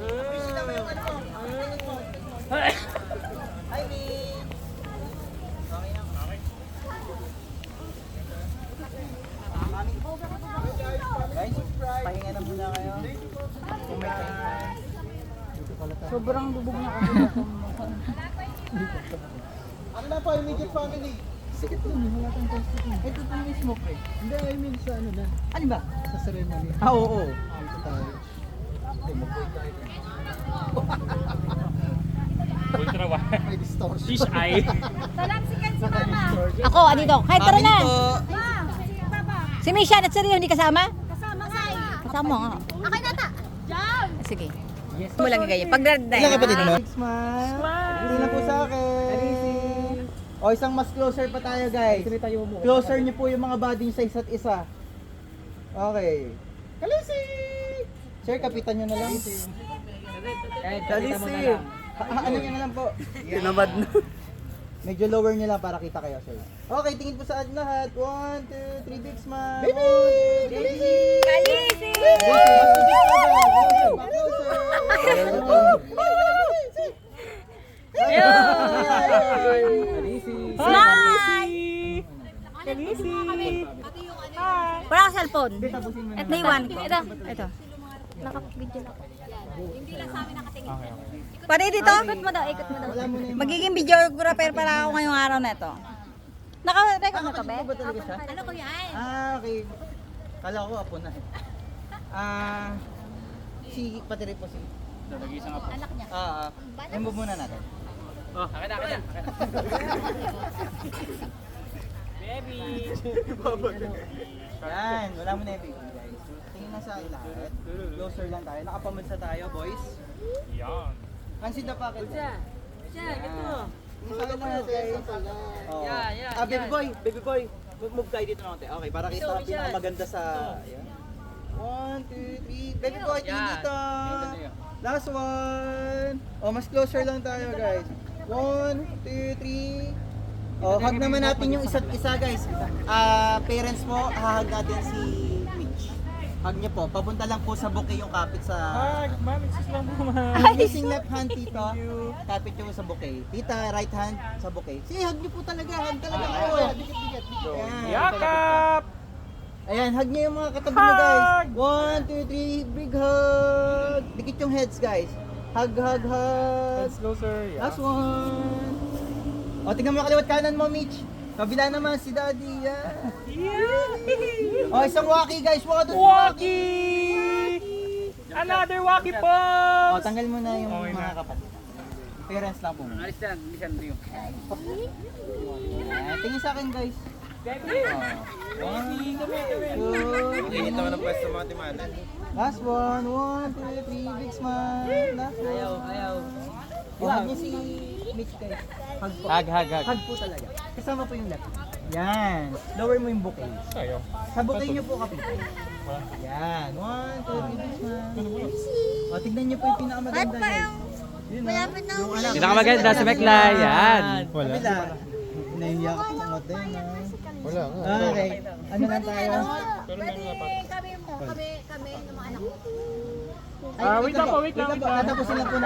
Hi, Mitch! Okay na. Guys, pahinga na muna kayo. Kung may time. Sobrang bubog na kasi. Ano na po, immediate family? Sige to, wala kang plastic. Ito po mismo pre. Hindi, I mean sa ano na. Ano ba? Sa ceremony. Oo. Ito tayo. Ultra wide. May distortion. Fish eye. Talamsikan si Mama. Ako, andito. Kahit tara na. Ma, si Papa. Si Misha at Sergio hindi kasama? Kasama nga eh. Kasama nga. Akin nata. Diyan. Sige. Yes. Mo lang ganyan. Pag Ilan kapatid mo? Smile. Hindi na po sa akin. O, isang mas closer pa tayo, guys. tayo mo. Closer niyo po yung mga body niyo sa isa't isa. Okay. Kalisi! Sir, kapitan niyo na lang. Kalisi! Ano niyo na lang po? Tinamad na. Medyo lower niyo lang para kita kayo, sir. Okay, tingin po sa atin lahat. 1, 2, 3, big smile. Baby! Kalisi! Kalisi! Smile! Kalisi! Wala ka cellphone. At naiwan ko. Ito. Naka-video na ako. Hindi lang sa amin nakatingin. Pare dito? Ikot mo daw, ikot mo daw. Magiging videographer pala ako ngayong araw na ito. Naka-record na to, be? Ba talaga siya? Ano ko yan? Okay. Kala ko apo na. Si Patiri po si. Nag-iisang apo. Anak niya. Remove muna natin. Oh, akin na. Baby! Yan, wala mo na yung baby guys. Tingin na sa akin lahat. Closer lang tayo. Nakapamansa tayo, boys. Yan. Pansin na packet. Siya, ito. Tingin sa akin lahat guys. Oh. Baby boy. Move kayo dito natin. Okay, para kita ang pinakamaganda sa... Yan. 1, 2, 3. Baby boy, tingin dito. Last one. Oh, mas closer lang tayo guys. 1, 2, 3. Oh, hug naman natin yung isa't isa guys. Parents mo, hahag natin si Mitch. Hug niyo po. Papunta lang po sa bouquet yung kapit sa... Ma'am, excuse lang po, ma'am. Using left hand, tito. Kapit yung sa bouquet. Tita, right hand sa bouquet. Sige, hug niyo po talaga. Hug talaga po. Ayan. Yakap! Ayan, hug niyo yung mga katabi niyo guys. 1, 2, 3, big hug. Dikit yung heads guys. Hug. Let's closer. Last one. O, tingnan mo kaliwat kanan mo, Mitch. Kabila naman si Daddy. Yan. O, isang waki guys. Waki! Another waki po! O, tanggal mo na yung Okay mga na. kapatid. Parents lang po. Alis yan, Rio. Ayan, tingin sa akin guys. Baby, kami. Init naman ang pwesto mga timana. Last one. 1, 2, 3. Big smile. Last one. Ayaw. O, hug niyo si Mitch guys. Hug po. Hug. Hug po talaga. Kasama po yung left. Yan. Lower mo yung bouquet. Ayaw. Sa bouquet niyo po kapit. Yan. 1, 2, 3. Big smile. O, tignan niyo po yung pinakamaganda guys. Yun, Malapit na yung anak. Pinakamaganda sa Meklay, yan. Kabila. Nahiya ka po ng din. Wala nga. Okay. Ano lang tayo? Kami ng mga anak ko. Wait lang po. Tatapusin lang po